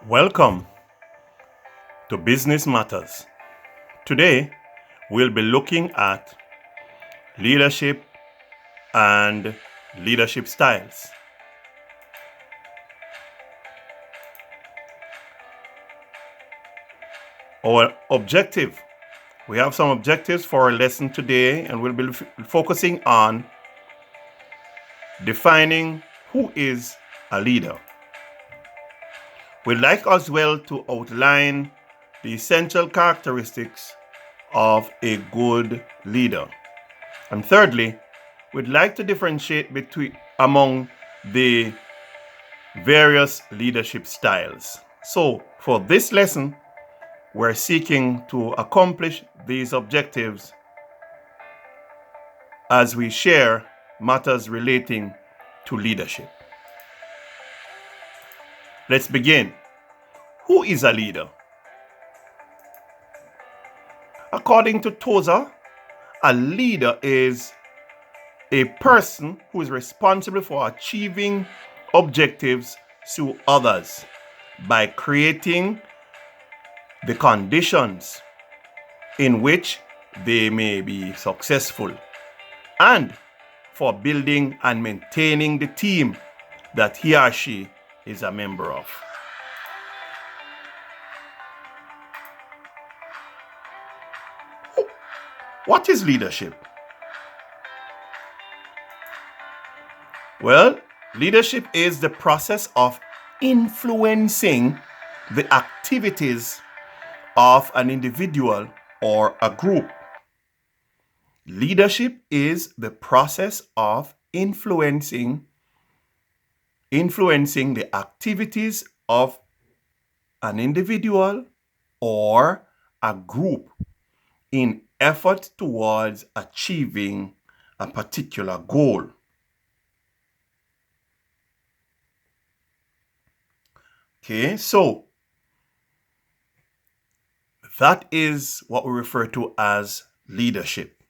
Welcome to Business Matters. Today, we'll be looking at leadership and leadership styles. Our objective, we have some objectives for our lesson today, and we'll be focusing on defining who is a leader. We'd like as well to outline the essential characteristics of a good leader. And thirdly, we'd like to differentiate among the various leadership styles. So for this lesson, we're seeking to accomplish these objectives as we share matters relating to leadership. Let's begin. Who is a leader? According to Tozer, a leader is a person who is responsible for achieving objectives through others by creating the conditions in which they may be successful and for building and maintaining the team that he or she is a member of. What is leadership? Well, leadership is the process of influencing the activities of an individual or a group. Leadership is the process of influencing the activities of an individual or a group in effort towards achieving a particular goal. Okay, so that is what we refer to as leadership.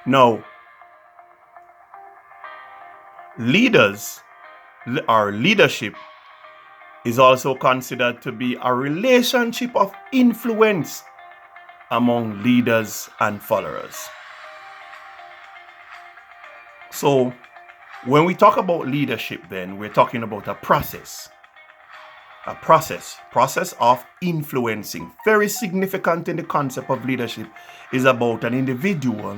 Now, leadership is also considered to be a relationship of influence among leaders and followers. So, when we talk about leadership, then we're talking about a process of influencing. Very significant in the concept of leadership is about an individual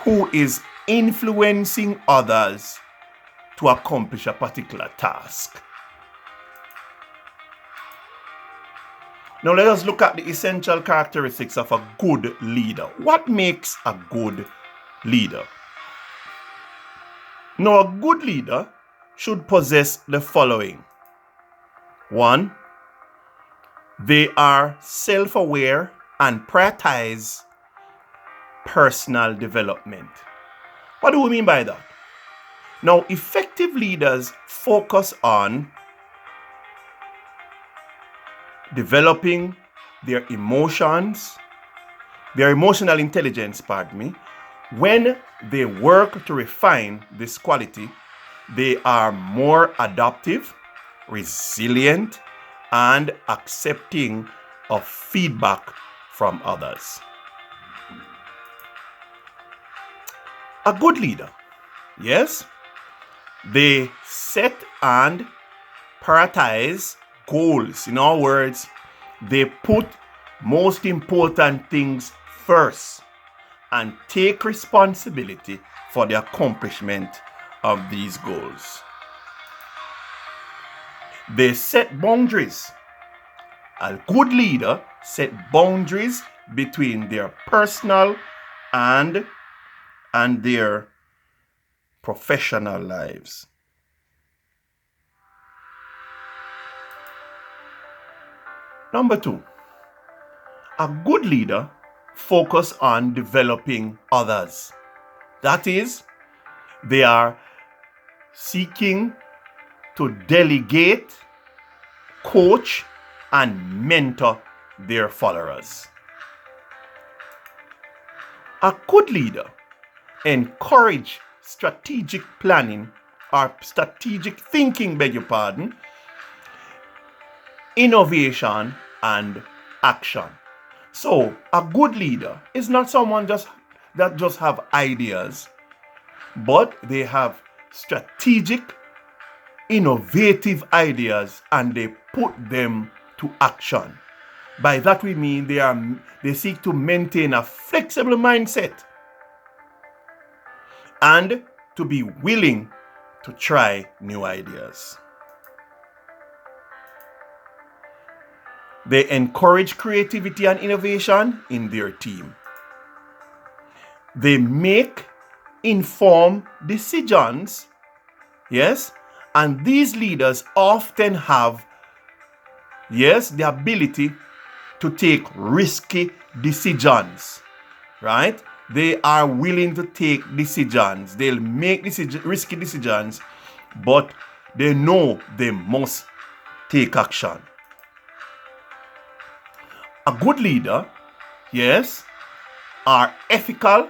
who is influencing others to accomplish a particular task. Now let us look at the essential characteristics of a good leader. What makes a good leader? Now, a good leader should possess the following. 1, they are self-aware and prioritize personal development. What do we mean by that? Now, effective leaders focus on developing their emotional intelligence, When they work to refine this quality, they are more adaptive, resilient, and accepting of feedback from others. A good leader, yes, they set and prioritize goals. In other words, they put most important things first and take responsibility for the accomplishment of these goals. They set boundaries. A good leader set boundaries between their personal and their professional lives. Number 2, a good leader focus on developing others. That is, they are seeking to delegate, coach, and mentor their followers. A good leader encourages strategic planning or strategic thinking, beg your pardon, innovation, and action. So a good leader is not someone that just have ideas, but they have strategic, innovative ideas and they put them to action. By that we mean they seek to maintain a flexible mindset and to be willing to try new ideas. They encourage creativity and innovation in their team. They make informed decisions, yes, and these leaders often have, yes, the ability to take risky decisions, right? They are willing to take decisions. They'll make risky decisions, but they know they must take action. A good leader, yes, are ethical.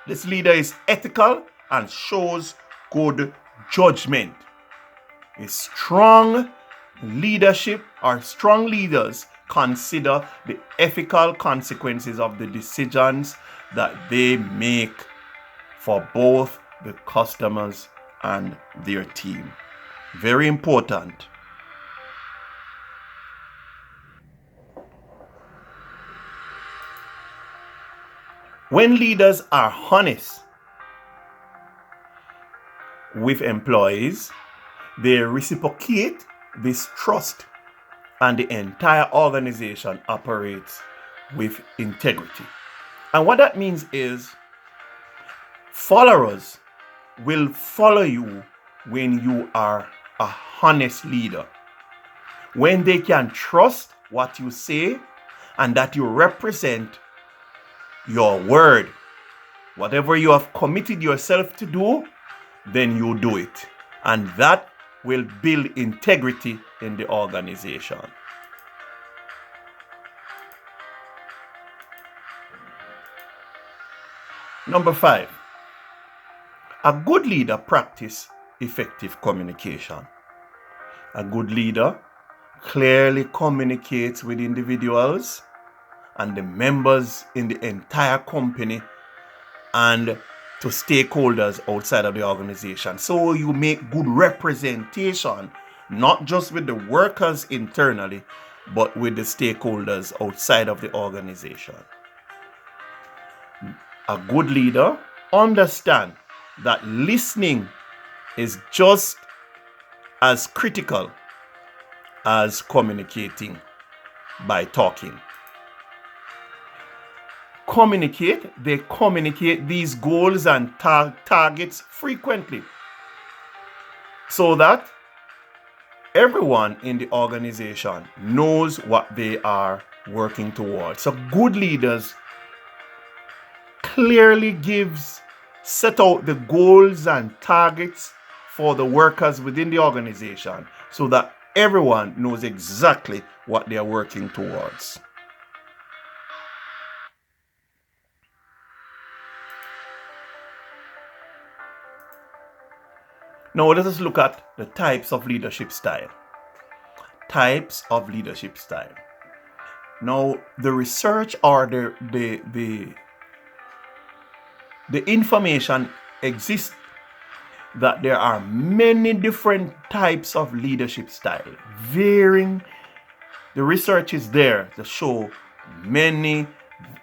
This leader is ethical and shows good judgment. A strong leadership or strong leaders consider the ethical consequences of the decisions that they make for both the customers and their team. Very important. When leaders are honest with employees, they reciprocate this trust and the entire organization operates with integrity. And what that means is followers will follow you when you are a honest leader. When they can trust what you say and that you represent your word. Whatever you have committed yourself to do, then you do it. And that will build integrity in the organization. Number 5, a good leader practices effective communication. A good leader clearly communicates with individuals and the members in the entire company and to stakeholders outside of the organization. So you make good representation, not just with the workers internally, but with the stakeholders outside of the organization. A good leader understands that listening is just as critical as communicating by talking. They communicate these goals and targets frequently so that everyone in the organization knows what they are working towards. So good leaders clearly set out the goals and targets for the workers within the organization so that everyone knows exactly what they are working towards. Now let us look at the types of leadership style. Types of leadership style. Now the research or the information exists that there are many different types of leadership style. The research is there to show many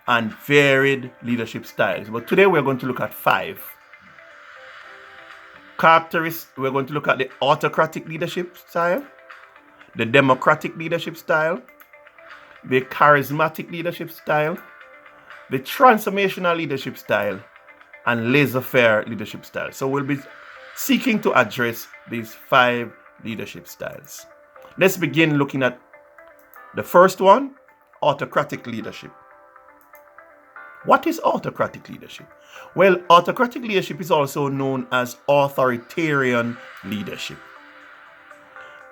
and varied leadership styles. But today we're going to look at 5 characteristics. We're going to look at the autocratic leadership style, the democratic leadership style, the charismatic leadership style, the transformational leadership style, and laissez-faire leadership style. So we'll be seeking to address these 5 leadership styles. Let's begin looking at the first one, autocratic leadership. What is autocratic leadership? Well, autocratic leadership is also known as authoritarian leadership.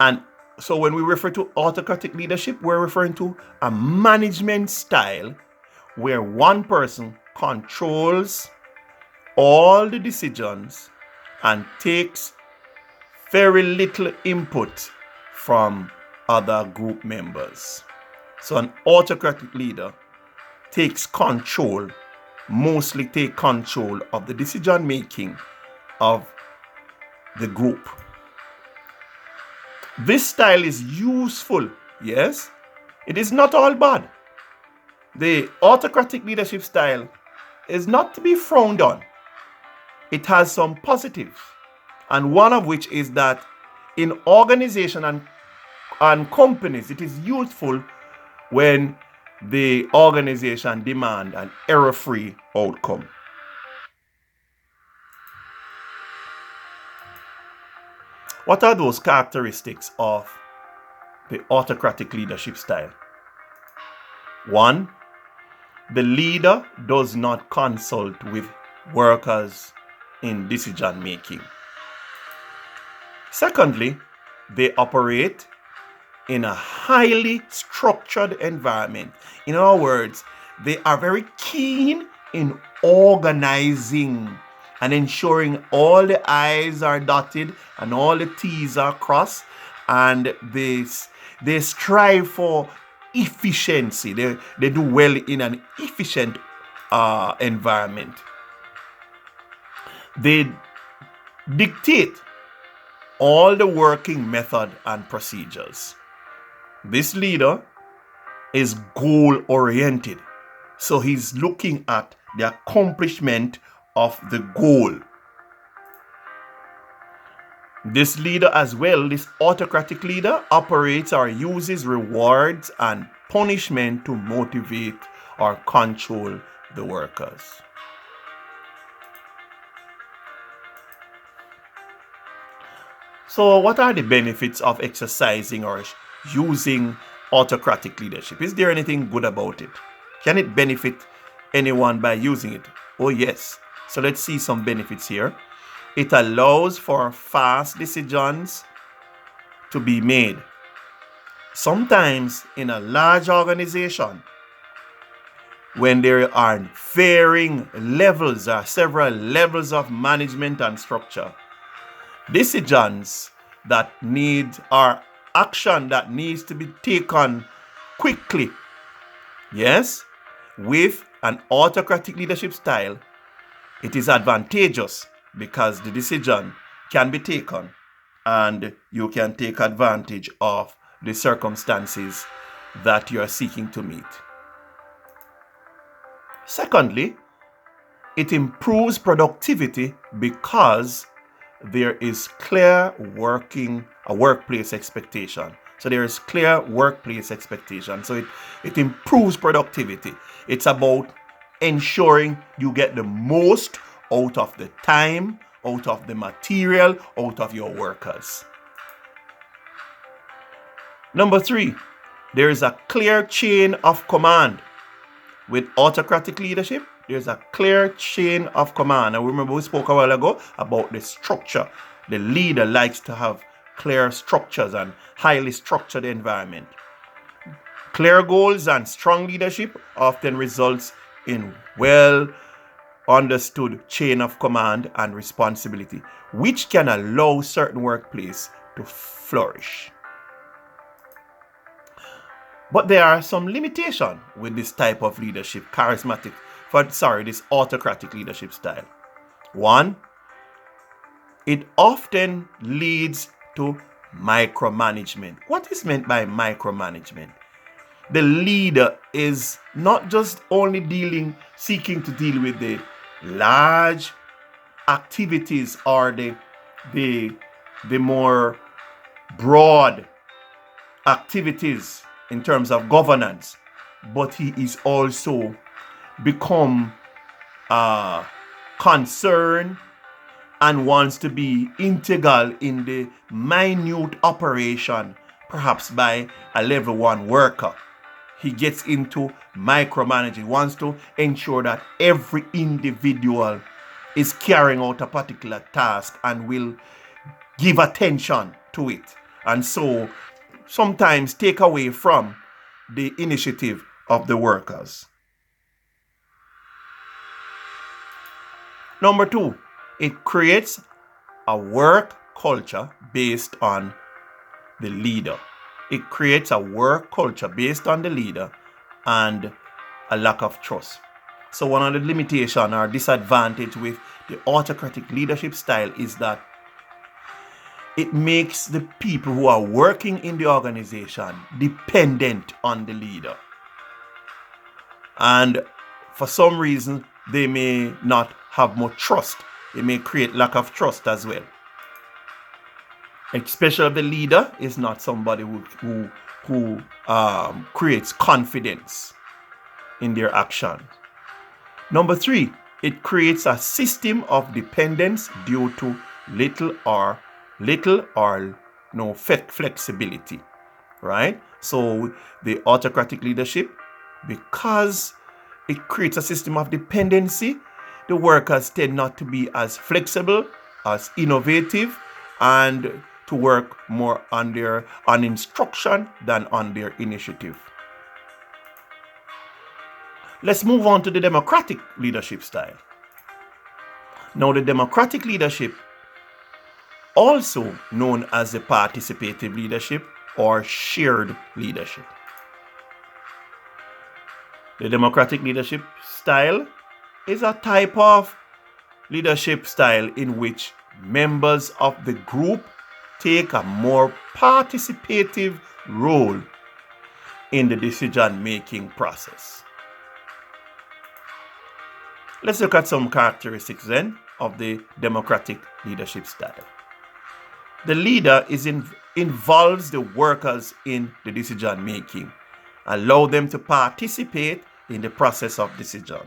And so when we refer to autocratic leadership, we're referring to a management style where one person controls all the decisions and takes very little input from other group members. So an autocratic leader mostly take control of the decision making of the group. This style is useful, yes. It is not all bad. The autocratic leadership style is not to be frowned on. It has some positives, and one of which is that in organization and companies, it is useful when the organization demand an error-free outcome. What are those characteristics of the autocratic leadership style? 1, the leader does not consult with workers in decision making. Secondly, they operate in a highly structured environment. In other words, they are very keen in organizing and ensuring all the I's are dotted and all the T's are crossed, and they strive for efficiency. They do well in an efficient environment. They dictate all the working method and procedures. This leader is goal-oriented, so he's looking at the accomplishment of the goal. This leader as well, this autocratic leader, operates or uses rewards and punishment to motivate or control the workers. So what are the benefits of exercising or using autocratic leadership? Is there anything good about it? Can it benefit anyone by using it? Oh yes. So let's see some benefits here. It allows for fast decisions to be made. Sometimes in a large organization, when there are varying levels or several levels of management and structure, decisions that need or action that needs to be taken quickly, yes, with an autocratic leadership style, it is advantageous because the decision can be taken and you can take advantage of the circumstances that you are seeking to meet. Secondly, it improves productivity because there is clear workplace expectation. So there is clear workplace expectation. So it improves productivity. It's about ensuring you get the most out of the time, out of the material, out of your workers. Number 3, there is a clear chain of command. With autocratic leadership, there's a clear chain of command. And remember, we spoke a while ago about the structure. The leader likes to have clear structures and highly structured environment. Clear goals and strong leadership often results in well understood chain of command and responsibility, which can allow certain workplace to flourish. But there are some limitations with this type of leadership, this autocratic leadership style. 1, it often leads to micromanagement. What is meant by micromanagement? The leader is not just only seeking to deal with the large activities or the more broad activities in terms of governance, but he is also become concerned and wants to be integral in the minute operation, perhaps by a level 1 worker. He gets into micromanaging, wants to ensure that every individual is carrying out a particular task and will give attention to it. And so sometimes take away from the initiative of the workers. Number 2, it creates a work culture based on the leader. It creates a work culture based on the leader and a lack of trust. So one of the limitation or disadvantage with the autocratic leadership style is that it makes the people who are working in the organization dependent on the leader. And for some reason, they may not have much trust. It may create lack of trust as well. Especially the leader is not somebody who creates confidence in their actions. Number 3, it creates a system of dependence due to little or no flexibility, right? So the autocratic leadership, because it creates a system of dependency, the workers tend not to be as flexible, as innovative, and to work more on instruction than on their initiative. Let's move on to the democratic leadership style. Now, the democratic leadership, also known as the participative leadership or shared leadership. The democratic leadership style is a type of leadership style in which members of the group take a more participative role in the decision-making process. Let's look at some characteristics then of the democratic leadership style. The leader involves the workers in the decision making, allow them to participate in the process of decision.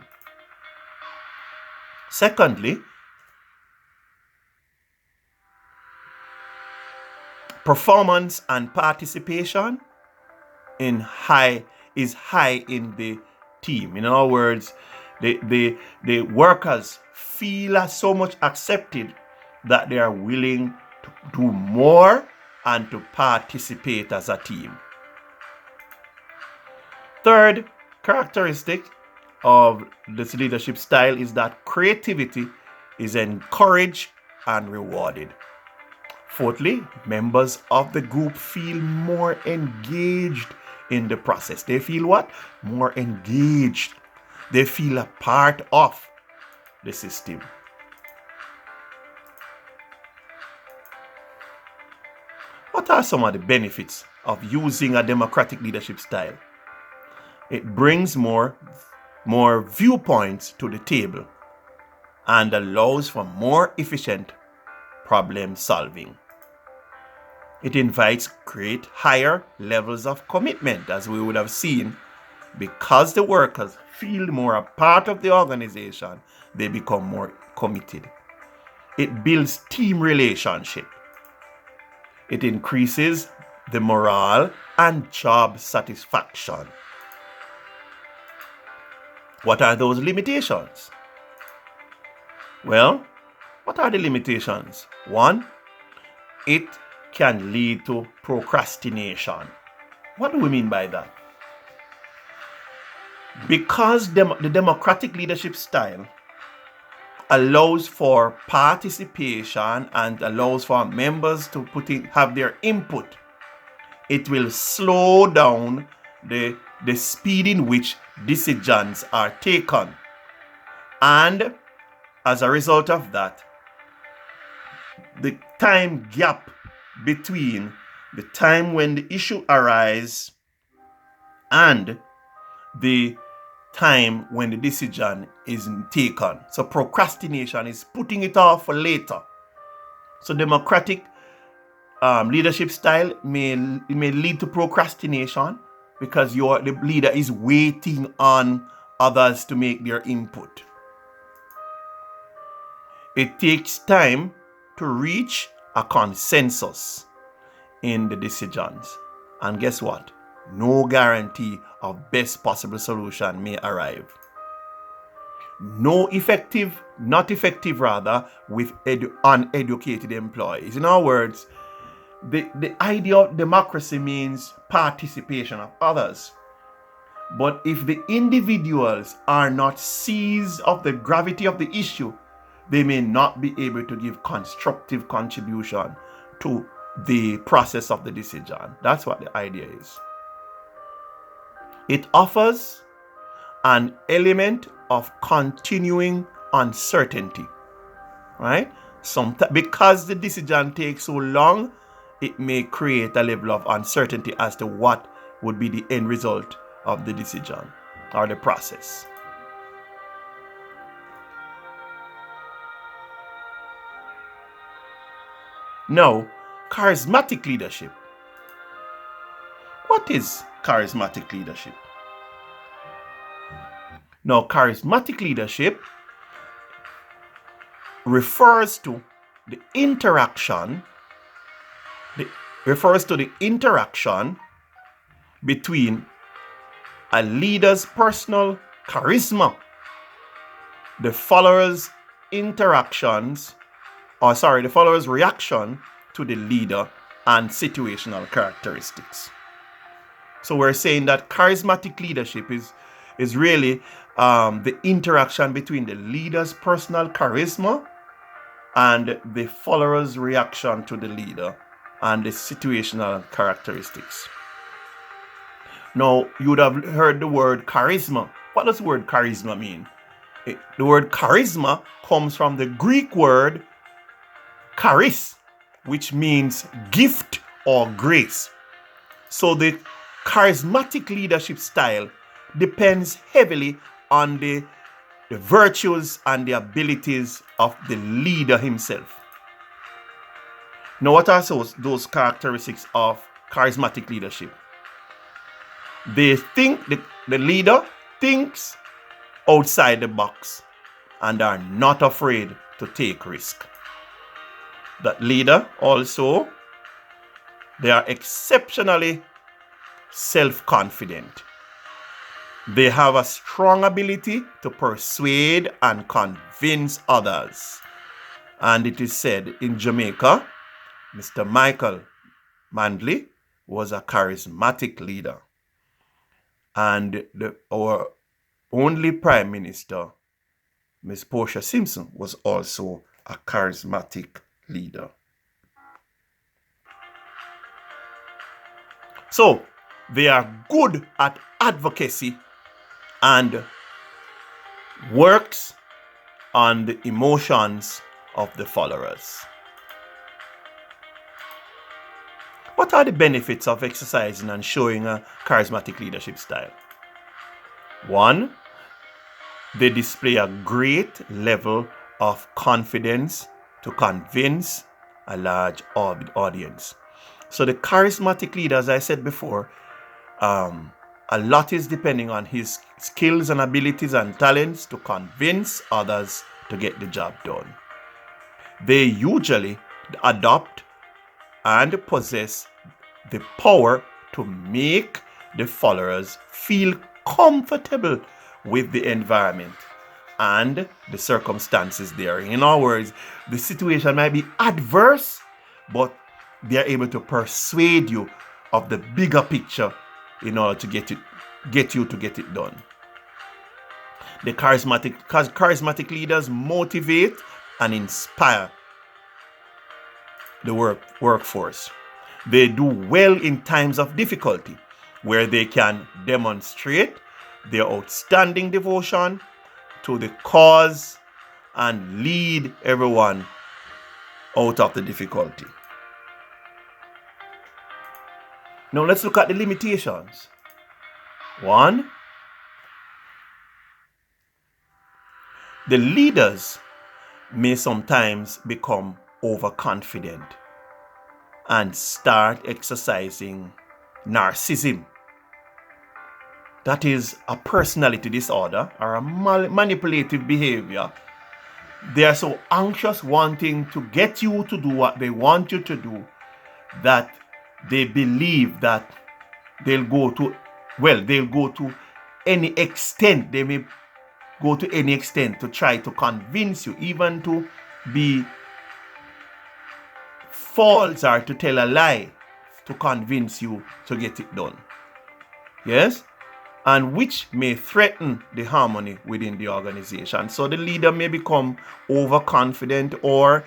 Secondly, performance and participation is high in the team. In other words, the workers feel so much accepted that they are willing to do more and to participate as a team. Third characteristic of this leadership style is that creativity is encouraged and rewarded. Fourthly, members of the group feel more engaged in the process. They feel what? More engaged. They feel a part of the system. What are some of the benefits of using a democratic leadership style? It brings more viewpoints to the table and allows for more efficient problem solving. It invites great higher levels of commitment, as we would have seen. Because the workers feel more a part of the organization, they become more committed. It builds team relationship. It increases the morale and job satisfaction. What are those limitations? Well, what are the limitations? 1, it can lead to procrastination. What do we mean by that? Because the democratic leadership style allows for participation and allows for members to have their input, it will slow down the speed in which decisions are taken. And as a result of that, the time gap between the time when the issue arises and the time when the decision is taken. So procrastination is putting it off for later. So democratic leadership style may lead to procrastination because the leader is waiting on others to make their input. It takes time to reach a consensus in the decisions. And guess what? No guarantee of best possible solution may arrive. Not effective with uneducated employees. In other words, the idea of democracy means participation of others. But if the individuals are not seized of the gravity of the issue, they may not be able to give constructive contribution to the process of the decision. That's what the idea is. It offers an element of continuing uncertainty, right? Because the decision takes so long, it may create a level of uncertainty as to what would be the end result of the decision or the process. Now, charismatic leadership. What is charismatic leadership? Now, charismatic leadership refers to the interaction between a leader's personal charisma, the followers' reaction to the leader, and situational characteristics. So we're saying that charismatic leadership is really the interaction between the leader's personal charisma and the followers' reaction to the leader and the situational characteristics. Now, you would have heard the word charisma. What does the word charisma mean? The word charisma comes from the Greek word charis, which means gift or grace. So the charismatic leadership style depends heavily on the virtues and the abilities of the leader himself. Now, what are those characteristics of charismatic leadership? The leader thinks outside the box and are not afraid to take risk. That leader also, they are exceptionally self-confident. They have a strong ability to persuade and convince others. And it is said in Jamaica, Mr. Michael Manley was a charismatic leader. And our only Prime Minister, Ms. Portia Simpson, was also a charismatic leader. So, they are good at advocacy and works on the emotions of the followers. What are the benefits of exercising and showing a charismatic leadership style? 1, they display a great level of confidence to convince a large audience. So the charismatic leader, as I said before, a lot is depending on his skills and abilities and talents to convince others to get the job done. They usually adopt and possess the power to make the followers feel comfortable with the environment and the circumstances there. In other words, the situation might be adverse, but they are able to persuade you of the bigger picture in order to get you to get it done. The charismatic leaders motivate and inspire the workforce. They do well in times of difficulty, where they can demonstrate their outstanding devotion to the cause and lead everyone out of the difficulty. Now let's look at the limitations. 1, the leaders may sometimes become overconfident and start exercising narcissism. That is a personality disorder or a manipulative behavior. They are so anxious wanting to get you to do what they want you to do that they believe that they'll go to any extent. They may go to any extent to try to convince you, even to be false or to tell a lie to convince you to get it done. Yes? and which may threaten the harmony within the organization. So the leader may become overconfident or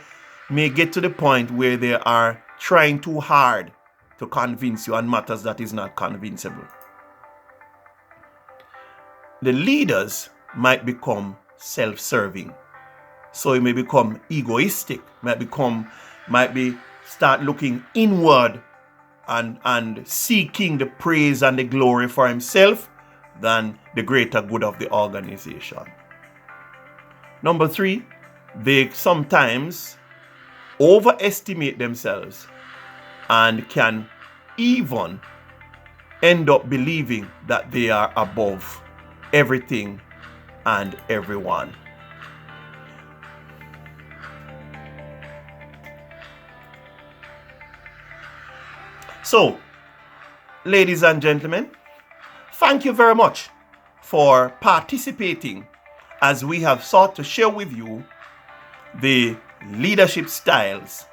may get to the point where they are trying too hard to convince you on matters that is not convincible. The leaders might become self-serving. So it may become egoistic, might be start looking inward and seeking the praise and the glory for himself than the greater good of the organization. Number 3, they sometimes overestimate themselves and can even end up believing that they are above everything and everyone. So, ladies and gentlemen, thank you very much for participating as we have sought to share with you the leadership styles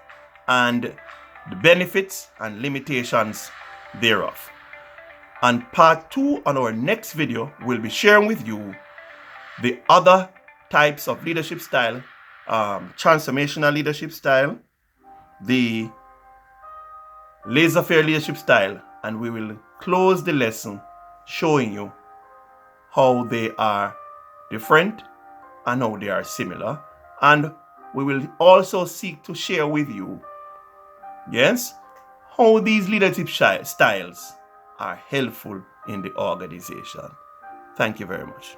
and the benefits and limitations thereof. And part 2 on our next video will be sharing with you the other types of leadership style, transformational leadership style, the laissez-faire leadership style, and we will close the lesson showing you how they are different and how they are similar. And we will also seek to share with you, yes, how these leadership styles are helpful in the organization. Thank you very much.